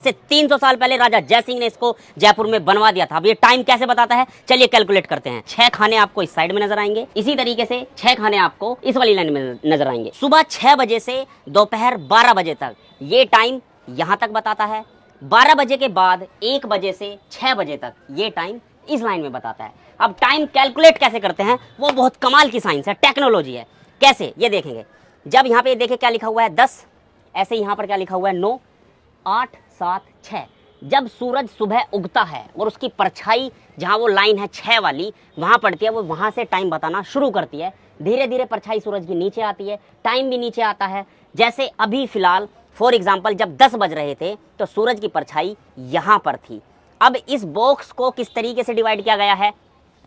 से 300 साल पहले राजा जय सिंह ने इसको जयपुर में बनवा दिया था। अब ये टाइम कैसे बताता है, चलिए कैलकुलेट करते हैं। 6 खाने आपको इस साइड में नजर आएंगे, इसी तरीके से 6 खाने आपको इस वाली लाइन में नजर आएंगे। सुबह 6 बजे से दोपहर 12 बजे तक ये टाइम यहाँ तक बताता है। 12 बजे के बाद 1 बजे से 6 बजे तक ये टाइम इस लाइन में बताता है। अब टाइम कैलकुलेट कैसे करते हैं, वो बहुत कमाल की साइंस है, टेक्नोलॉजी है। कैसे, ये देखेंगे। जब यहाँ पे देखे क्या लिखा हुआ है 10, ऐसे यहाँ पर क्या लिखा हुआ है 9, 8, 7, 6। जब सूरज सुबह उगता है और उसकी परछाई जहाँ वो लाइन है 6 वाली वहाँ पड़ती है, वो वहाँ से टाइम बताना शुरू करती है। धीरे धीरे परछाई सूरज की नीचे आती है, टाइम भी नीचे आता है। जैसे अभी फिलहाल फॉर एग्जाम्पल जब 10 बज रहे थे तो सूरज की परछाई यहाँ पर थी। अब इस बॉक्स को किस तरीके से डिवाइड किया गया है,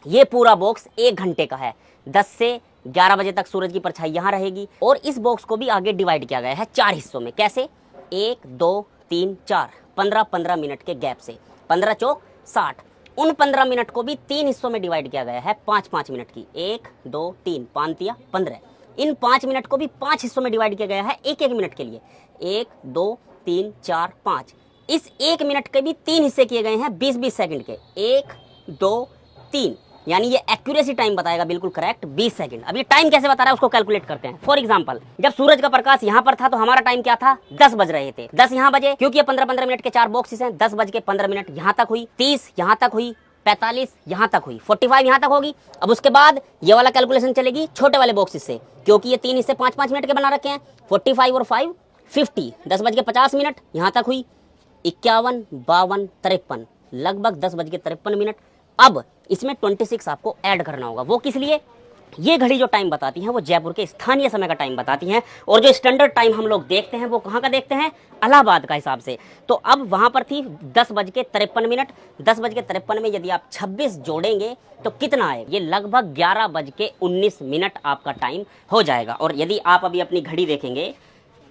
ये पूरा बॉक्स 1 घंटे का है। 10 से 11 बजे तक सूरज की परछाई यहाँ रहेगी। और इस बॉक्स को भी आगे डिवाइड किया गया है 4 हिस्सों में। कैसे, 1, 2, 3, 4, 15-15 मिनट के गैप से, 15 चौक 60। उन 15 मिनट को भी 3 हिस्सों में डिवाइड किया गया है 5-5 मिनट की। 1, 2, 3, 5 15। इन 5 मिनट को भी 5 हिस्सों में डिवाइड किया गया है 1-1 मिनट के लिए। 1, 2, 3, 4, 5। इस 1 मिनट के भी 3 हिस्से किए गए हैं 20-20 सेकंड के। 1, 2, 3, यानी ये एक्यूरेसी टाइम बताएगा बिल्कुल करेक्ट 20 सेकंड। अब ये टाइम कैसे बता रहा है उसको कैलकुलेट करते हैं। फॉर एग्जांपल जब सूरज का प्रकाश यहाँ पर था तो हमारा टाइम क्या था, 10 बज रहे थे। 10 यहाँ बजे, क्योंकि ये 15-15 मिनट के 4 बॉक्सेस हैं। 10 बज के 15 मिनट यहाँ तक हुई, 30 यहाँ तक हुई, 45 यहाँ तक हुई, 45 यहाँ तक होगी। अब उसके बाद ये वाला कैलकुलेशन चलेगी छोटे वाले बॉक्सेस से, क्योंकि ये 3 हिस्से 5-5 मिनट के बना रखे हैं। 45 और 5 50। 10 बज के 50 मिनट यहाँ तक हुई, 51, 52, 53, लगभग 10 बज के 53 मिनट। अब इसमें 26 आपको ऐड करना होगा। वो किस लिए, ये घड़ी जो टाइम बताती है वो जयपुर के स्थानीय समय का टाइम बताती हैं। और जो स्टैंडर्ड टाइम हम लोग देखते हैं वो कहाँ का देखते हैं, इलाहाबाद का हिसाब से। तो अब वहां पर थी 10 बज के 53 मिनट। 10 बज के 53 में यदि आप 26 जोड़ेंगे तो कितना आए, ये लगभग 11 बज के 19 मिनट आपका टाइम हो जाएगा। और यदि आप अभी अपनी घड़ी देखेंगे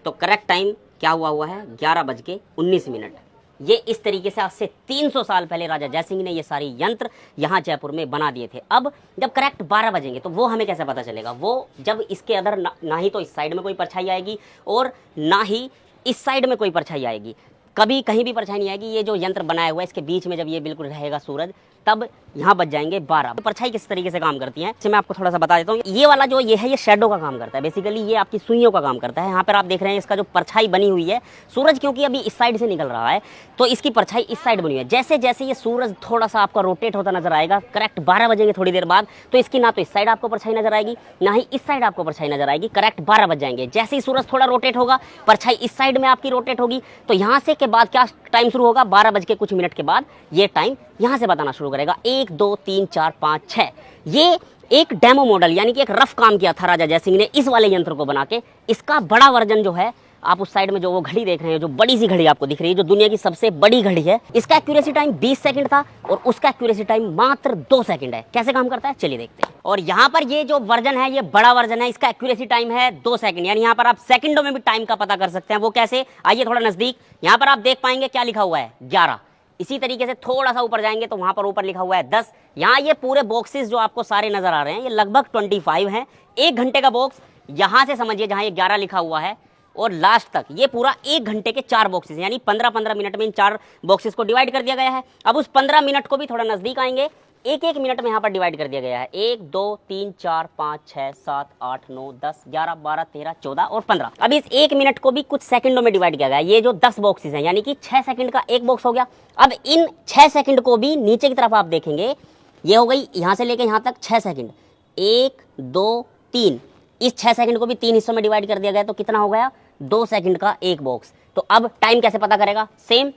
तो करेक्ट टाइम क्या हुआ है, 11 बज के 19 मिनट। ये इस तरीके से आज से 300 साल पहले राजा जय सिंह ने ये सारी यंत्र यहाँ जयपुर में बना दिए थे। अब जब करेक्ट 12 बजेंगे तो वो हमें कैसे पता चलेगा, वो जब इसके अदर ना ही तो इस साइड में कोई परछाई आएगी और ना ही इस साइड में कोई परछाई आएगी, कभी कहीं भी परछाई नहीं आएगी। ये जो यंत्र बनाया हुआ है इसके बीच में जब ये बिल्कुल रहेगा सूरज, तब यहाँ बच जाएंगे 12। परछाई किस तरीके से काम करती है इसे मैं आपको थोड़ा सा बता देता हूँ। ये वाला जो ये है ये शेडो का काम करता है, बेसिकली ये आपकी सुइयों का काम करता है। यहाँ पर आप देख रहे हैं इसका जो परछाई बनी हुई है, सूरज क्योंकि अभी इस साइड से निकल रहा है तो इसकी परछाई इस साइड बनी हुई है। जैसे जैसे ये सूरज थोड़ा सा आपका रोटेट होता नजर आएगा, करेक्ट 12 बजेंगे थोड़ी देर बाद, तो इसकी ना तो इस साइड आपको परछाई नजर आएगी ना ही इस साइड आपको परछाई नजर आएगी। करेक्ट 12 बज जाएंगे, जैसे ही सूरज थोड़ा रोटेट होगा परछाई इस साइड में आपकी रोटेट होगी, तो यहाँ से के बाद क्या टाइम शुरू होगा, 12 बज के कुछ मिनट के बाद ये टाइम यहाँ से बताना शुरू करेगा। 1, 2, 3, 4, 5, 6। ये एक डेमो मॉडल यानी कि एक रफ काम किया था राजा जय सिंह ने इस वाले यंत्र को बना के। इसका बड़ा वर्जन जो है, आप उस साइड में जो वो घड़ी देख रहे हैं, जो बड़ी सी घड़ी आपको दिख रही है, जो दुनिया की सबसे बड़ी घड़ी है, इसका एक्यूरेसी टाइम 20 सेकंड था और उसका एक्यूरेसी टाइम मात्र 2 सेकंड है। कैसे काम करता है चलिए देखते हैं। और यहाँ पर ये जो वर्जन है ये बड़ा वर्जन है, इसका एक्यूरेसी टाइम है 2 सेकंड, यानी यहाँ पर आप सेकंडों में भी टाइम का पता कर सकते हैं। वो कैसे, आइए थोड़ा नजदीक। यहाँ पर आप देख पाएंगे क्या लिखा हुआ है 11। इसी तरीके से थोड़ा सा ऊपर जाएंगे तो वहां पर ऊपर लिखा हुआ है 10। यहाँ ये पूरे बॉक्सेस जो आपको सारे नजर आ रहे हैं ये लगभग 25 हैं। 1 घंटे का बॉक्स यहां से समझिए जहां ये 11 लिखा हुआ है और लास्ट तक ये पूरा 1 घंटे के 4 बॉक्सेस, यानी 15-15 मिनट में इन 4 बॉक्सेस को डिवाइड कर दिया गया है। अब उस 15 मिनट को भी थोड़ा नजदीक आएंगे, 1-1 मिनट में यहाँ पर डिवाइड कर दिया गया है। 1, 2, 3, 4, 5, 6, 7, 8, 9, 10, 11, 12, 13, 14 और 15। अब इस 1 मिनट को भी कुछ सेकंडों में डिवाइड किया गया है। ये जो 10 बॉक्सेस हैं यानी कि 6 सेकंड का एक बॉक्स हो गया। अब इन 6 सेकंड को भी नीचे की तरफ आप देखेंगे, ये हो गई यहाँ से लेके यहाँ तक 6 सेकंड। 1, 2, 3, इस 6 सेकंड को भी 3 हिस्सों में डिवाइड कर दिया गया, तो कितना हो गया, 2 सेकंड का एक बॉक्स। तो अब टाइम कैसे पता करेगा, सेम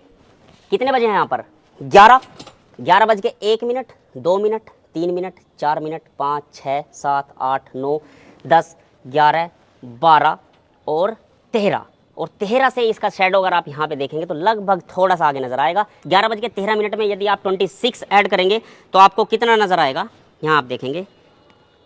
कितने बजे हैं यहाँ पर 11 बज के 1 मिनट, 2 मिनट, 3 मिनट, 4 मिनट, 5, 6, 7, 8, 9, 10, 11, 12 और 13। और 13 से इसका शेडो अगर आप यहाँ पे देखेंगे तो लगभग थोड़ा सा आगे नजर आएगा। 11 बज के 13 मिनट में यदि आप 26 ऐड करेंगे तो आपको कितना नजर आएगा, यहाँ आप देखेंगे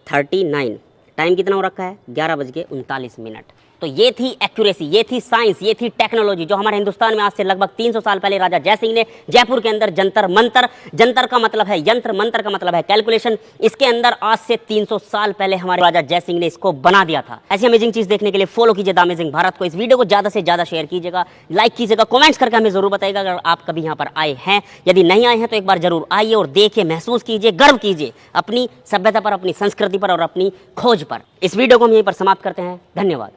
39। टाइम कितना हो रखा है, 11 बज के 39 मिनट। तो ये थी एक्यूरेसी, ये थी साइंस, ये थी टेक्नोलॉजी जो हमारे हिंदुस्तान में आज से लगभग 300 साल पहले राजा जयसिंह ने जयपुर के अंदर जंतर मंतर, जंतर का मतलब है यंत्र, मंत्र का मतलब है कैलकुलेशन, इसके अंदर आज से 300 साल पहले हमारे राजा जयसिंह ने इसको बना दिया था। ऐसी अमेजिंग चीज देखने के लिए फॉलो कीजिए द अमेजिंग भारत को। इस वीडियो को ज्यादा से ज्यादा शेयर कीजिएगा, लाइक कीजिएगा, कमेंट्स करके हमें जरूर बताइएगा अगर आप कभी यहाँ पर आए हैं। यदि नहीं आए हैं तो एक बार जरूर आइए और देखिए, महसूस कीजिए, गर्व कीजिए अपनी सभ्यता पर, अपनी संस्कृति पर और अपनी खोज पर। इस वीडियो को हम यहीं पर समाप्त करते हैं। धन्यवाद।